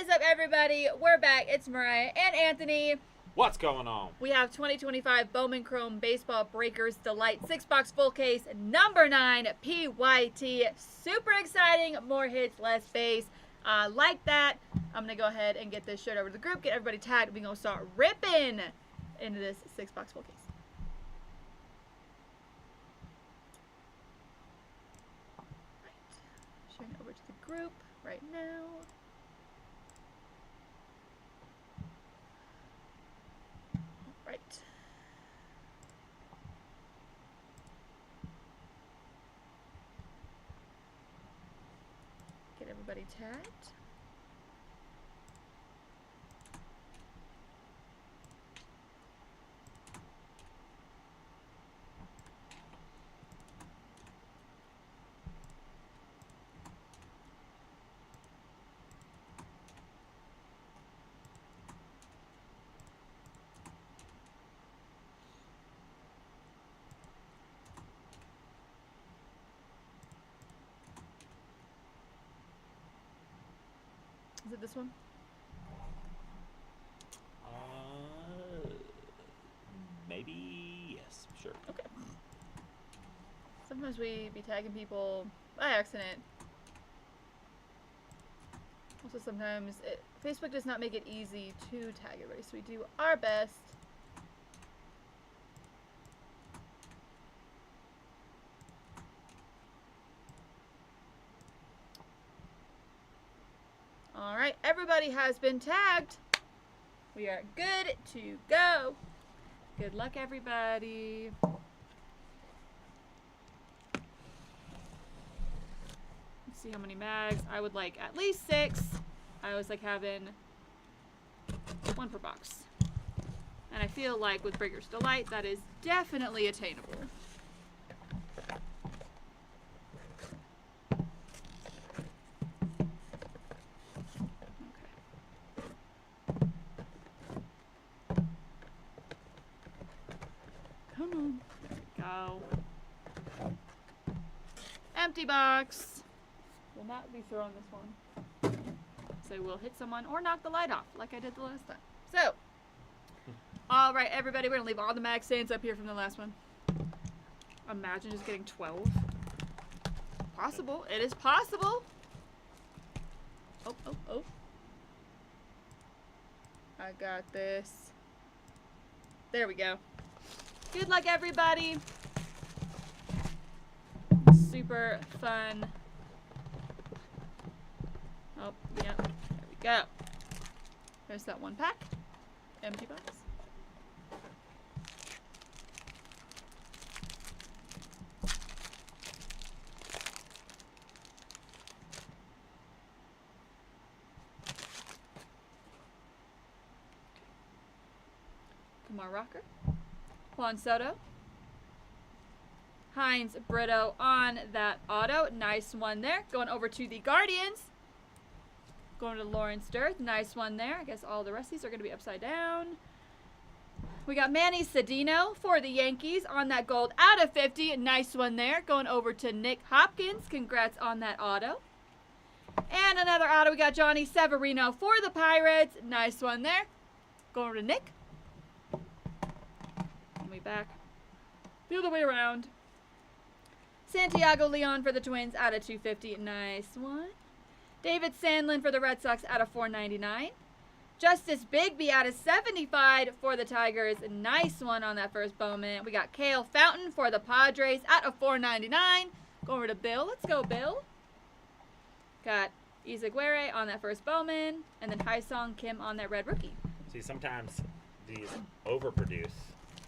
What is up, everybody? We're back. It's Mariah and Anthony. What's going on? We have 2025 Bowman Chrome Baseball Breakers Delight 6-box full case, number 9 PYT. Super exciting. More hits, less base. Like that. I'm going to go ahead and get this shirt over to the group, get everybody tagged. We're going to start ripping into this 6-box full case. Right. Sharing it over to the group right now. Right. Get everybody tagged. Is it this one? Maybe yes, sure. Okay. Sometimes we be tagging people by accident. Also, sometimes Facebook does not make it easy to tag everybody, so we do our best. Alright, everybody has been tagged. We are good to go. Good luck, everybody. Let's see how many mags. I would like at least 6. I always like having 1 per box. And I feel like with Breakers Delight, that is definitely attainable. Come on. There we go. Empty box. Will not be throwing this one. So we'll hit someone or knock the light off like I did the last time. So, alright, everybody, we're going to leave all the mag stands up here from the last one. Imagine just getting 12. Possible. It is possible. Oh, oh, oh. I got this. There we go. Good luck, everybody. Super fun. Oh, yep. There we go. There's that 1 pack. Empty box. Kumar Rocker. Juan Soto. Hines Brito on that auto. Nice one there. Going over to the Guardians. Going to Lawrence Dirth. Nice one there. I guess all the rest of these are going to be upside down. We got Manny Cedeno for the Yankees on that gold out of 50. Nice one there. Going over to Nick Hopkins. Congrats on that auto. And another auto. We got Johnny Severino for the Pirates. Nice one there. Going over to Nick. Back. The other way around. Santiago Leon for the Twins out of 250. Nice one. David Sandlin for the Red Sox out of 499. Justice Bigby out of 75 for the Tigers. Nice one on that first Bowman. We got Kale Fountain for the Padres out of 499. Go over to Bill. Let's go, Bill. Got Izaguirre on that first Bowman. And then Haesung Kim on that red rookie. See, sometimes these overproduce.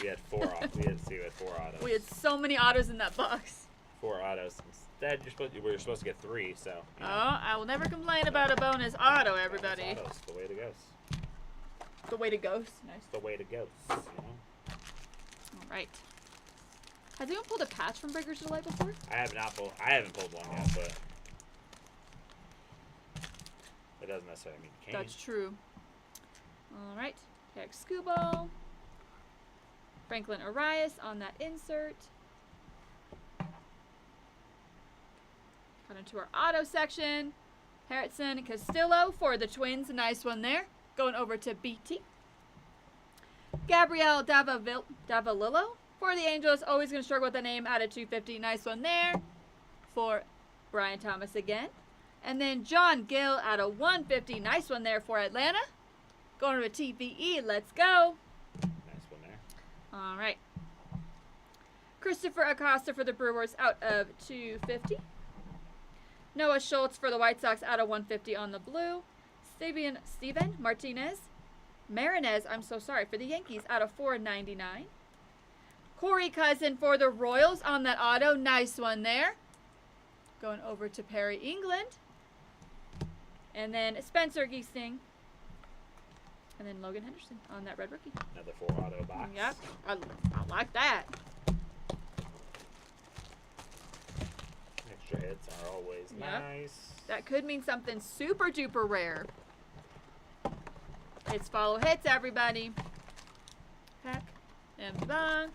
We had 4 autos. We had 4 autos. We had so many autos in that box. 4 autos. Instead, you're supposed to get 3. So. You know. Oh, I will never complain about a bonus auto, everybody. Bonus autos, the way to go. The way to go. Nice. The way to go. You know? All right. Has anyone pulled a patch from Breakers Delight before? I haven't pulled one yet, but it doesn't necessarily mean you can't. That's true. All right. Hex Scubo. Franklin Arias on that insert. Got into our auto section. Harrison Castillo for the Twins. Nice one there. Going over to BT. Gabrielle Davalillo for the Angels. Always going to struggle with the name out of 250. Nice one there for Brian Thomas again. And then John Gill out of 150. Nice one there for Atlanta. Going to a TVE. Let's go. Nice one there. All right. Christopher Acosta for the Brewers out of 250. Noah Schultz for the White Sox out of 150 on the blue. Steven Marinez, I'm so sorry, for the Yankees out of 499. Corey Cousin for the Royals on that auto. Nice one there. Going over to Perry England. And then Spencer Geesting. And then Logan Henderson on that red rookie. Another 4 auto box. Yep. I like that. Extra hits are always nice. That could mean something super duper rare. Hits follow hits, everybody. Pack and box.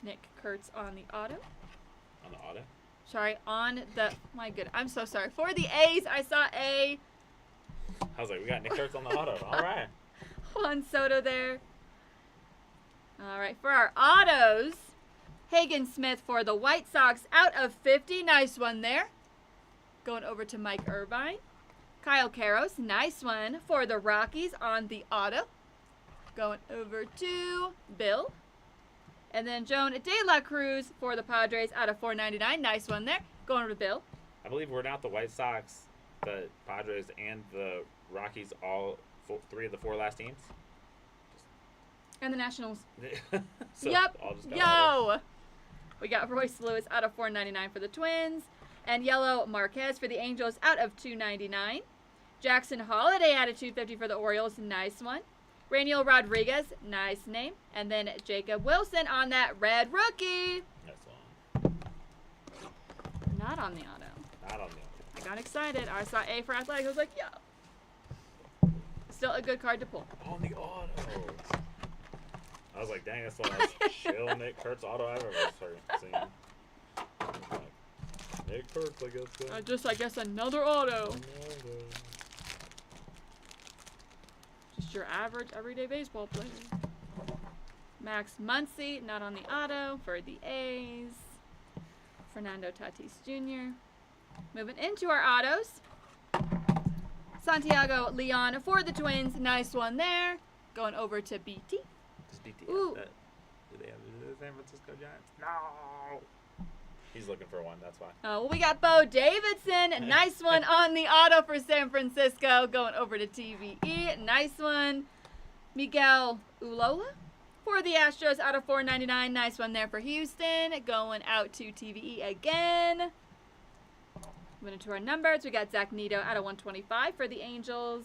Nick Kurtz on the auto. On the auto? Sorry, on the... My good. I'm so sorry. For the A's, I saw A. I was like, we got Nick Kurtz on the auto. All right. Juan Soto there. All right, for our autos, Hagen Smith for the White Sox out of 50. Nice one there. Going over to Mike Irvine. Kyle Karros, nice one for the Rockies on the auto. Going over to Bill. And then Joan De La Cruz for the Padres out of 499. Nice one there. Going over to Bill. I believe we're not the White Sox, the Padres, and the Rockies, all 3 of the 4 last teams. And the Nationals. So yep. I'll just go Yo. We got Royce Lewis out of 499 for the Twins. And Yellow Marquez for the Angels out of 299. Jackson Holiday out of 250 for the Orioles. Nice one. Raniel Rodriguez. Nice name. And then Jacob Wilson on that red rookie. That's one. Not on the auto. Not on the auto. I got excited. I saw A for Athletics. I was like, yo. Still a good card to pull. On the auto. I was like, dang, that's the last chill Nick Kurtz auto I've ever seen. Like, Nick Kurtz, I guess. I guess another auto. Just your average, everyday baseball player. Max Muncy, not on the auto for the A's. Fernando Tatis Jr. Moving into our autos. Santiago Leon for the Twins. Nice one there. Going over to BT. Ooh. Do they have the San Francisco Giants? No. He's looking for one, that's why. Oh, well, we got Bo Davidson. Nice one on the auto for San Francisco. Going over to TVE. Nice one. Miguel Ulola for the Astros out of 499. Nice one there for Houston. Going out to TVE again. Moving into our numbers, we got Zach Neto out of 125 for the Angels.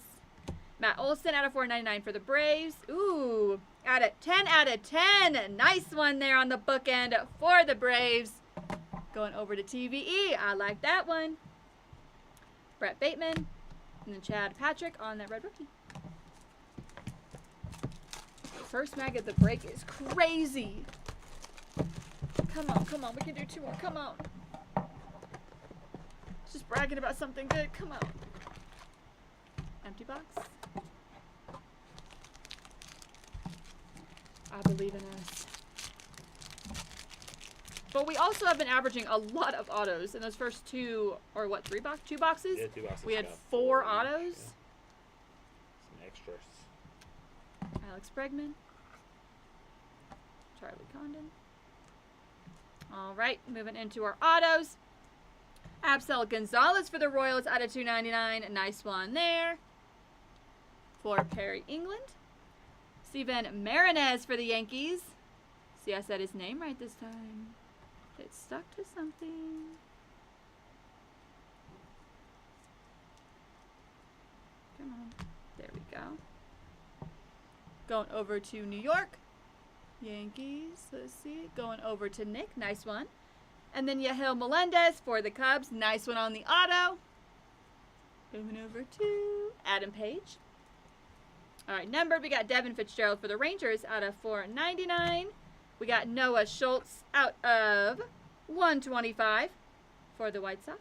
Matt Olson out of 499 for the Braves. Ooh, 10 out of 10. Nice one there on the bookend for the Braves. Going over to TVE. I like that one. Brett Bateman. And then Chad Patrick on that red rookie. First mag of the break is crazy. Come on. We can do 2 more. Come on. Just bragging about something good. Come on. Empty box. I believe in us. But we also have been averaging a lot of autos in those first 2 or what, 2 boxes? Yeah, 2 boxes. We had 4 autos. Yeah. Some extras. Alex Bregman. Charlie Condon. All right, moving into our autos. Absel Gonzalez for the Royals out of 299. Nice one there. For Perry England. Steven Marinez for the Yankees. See, I said his name right this time. It stuck to something. Come on. There we go. Going over to New York. Yankees. Let's see. Going over to Nick. Nice one. And then Yahil Melendez for the Cubs. Nice one on the auto. Moving over to Adam Page. All right, numbered, we got Devin Fitzgerald for the Rangers out of 499. We got Noah Schultz out of 125 for the White Sox.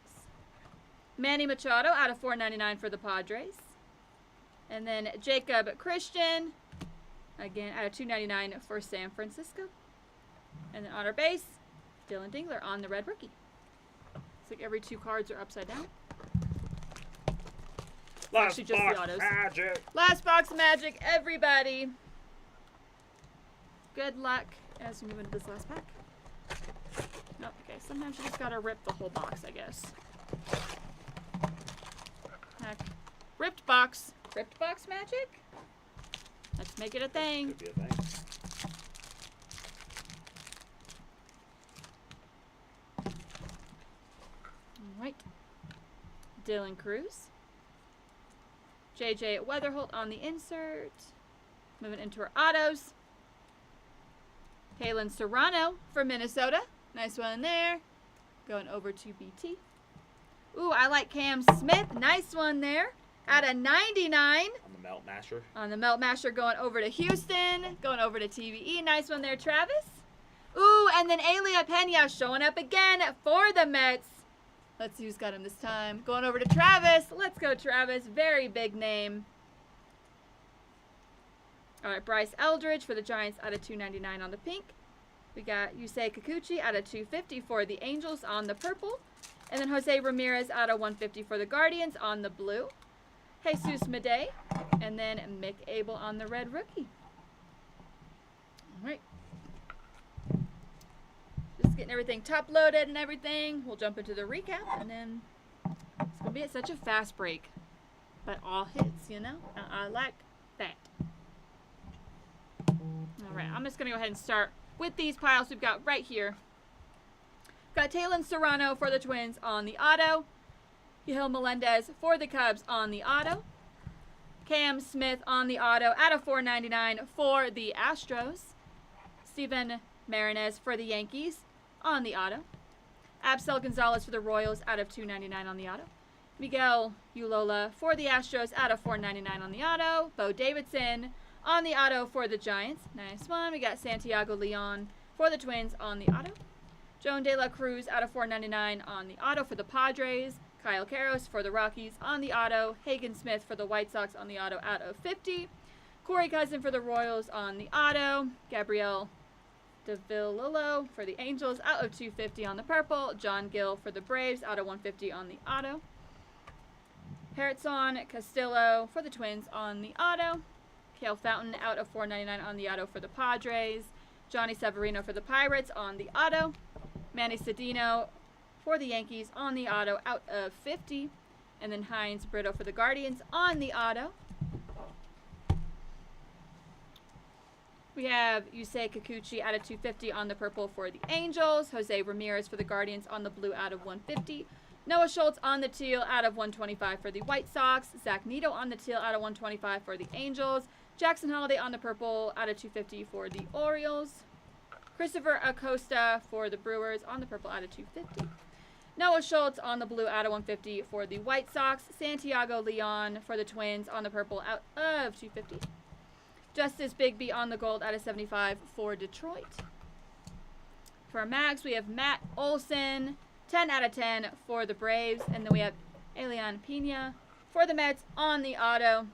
Manny Machado out of 499 for the Padres. And then Jacob Christian, again, out of 299 for San Francisco. And then on our base, Dylan Dingler on the red rookie. Looks like every 2 cards are upside down. Last actually just the autos. magic. Last box of magic, everybody. Good luck as we move into this last pack. Oh, okay, sometimes you just gotta rip the whole box, I guess. Heck. Ripped box. Ripped box magic? Let's make it a thing. Could be a thing. Alright. Dylan Cruz. JJ Weatherholt on the insert. Moving into our autos. Kalen Serrano for Minnesota. Nice one there. Going over to BT. Ooh, I like Cam Smith. Nice one there. Out of 99. On the Melt Masher. On the Melt Masher going over to Houston. Going over to TVE. Nice one there, Travis. Ooh, and then Elia Pena showing up again for the Mets. Let's see who's got him this time. Going over to Travis. Let's go, Travis. Very big name. All right, Bryce Eldridge for the Giants out of 299 on the pink. We got Yusei Kikuchi out of 250 for the Angels on the purple. And then Jose Ramirez out of 150 for the Guardians on the blue. Jesus Madej. And then Mick Abel on the red rookie. All right. Just getting everything top loaded and everything. We'll jump into the recap, and then it's going to be such a fast break. But all hits, you know? I like that. All right, I'm just going to go ahead and start with these piles we've got right here. Got Taylor Serrano for the Twins on the auto. Yahil Melendez for the Cubs on the auto. Cam Smith on the auto out of 499 for the Astros. Steven Marinez for the Yankees on the auto. Absel Gonzalez for the Royals out of 299 on the auto. Miguel Ulola for the Astros out of 499 on the auto. Bo Davidson on the auto for the Giants. Nice one. We got Santiago Leon for the Twins on the auto. Joan De La Cruz out of 499 on the auto for the Padres. Kyle Karros for the Rockies on the auto. Hagen Smith for the White Sox on the auto out of 50. Corey Cousin for the Royals on the auto. Gabriel DeVillolo for the Angels out of 250 on the purple. John Gill for the Braves out of 150 on the auto. Harrison Castillo for the Twins on the auto. Cale Fountain out of 499 on the auto for the Padres. Johnny Severino for the Pirates on the auto. Manny Sedino for the Yankees on the auto out of 50. And then Hines Brito for the Guardians on the auto. We have Yusei Kikuchi out of 250 on the purple for the Angels. Jose Ramirez for the Guardians on the blue out of 150. Noah Schultz on the teal out of 125 for the White Sox. Zach Neto on the teal out of 125 for the Angels. Jackson Holiday on the purple out of 250 for the Orioles. Christopher Acosta for the Brewers on the purple out of 250. Noah Schultz on the blue out of 150 for the White Sox. Santiago Leon for the Twins on the purple out of 250. Justice Bigby on the gold out of 75 for Detroit. For our mags, we have Matt Olson, 10 out of 10 for the Braves. And then we have Elian Pena for the Mets on the auto.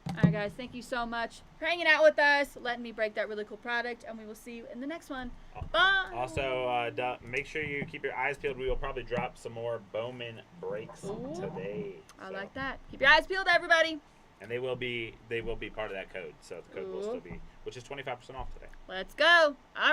All right, guys, thank you so much for hanging out with us, letting me break that really cool product, and we will see you in the next one. Bye! Also, make sure you keep your eyes peeled. We will probably drop some more Bowman breaks today. I like that. Keep your eyes peeled, everybody. And they will be part of that code, so the code will still be, which is 25% off today. Let's go. All right.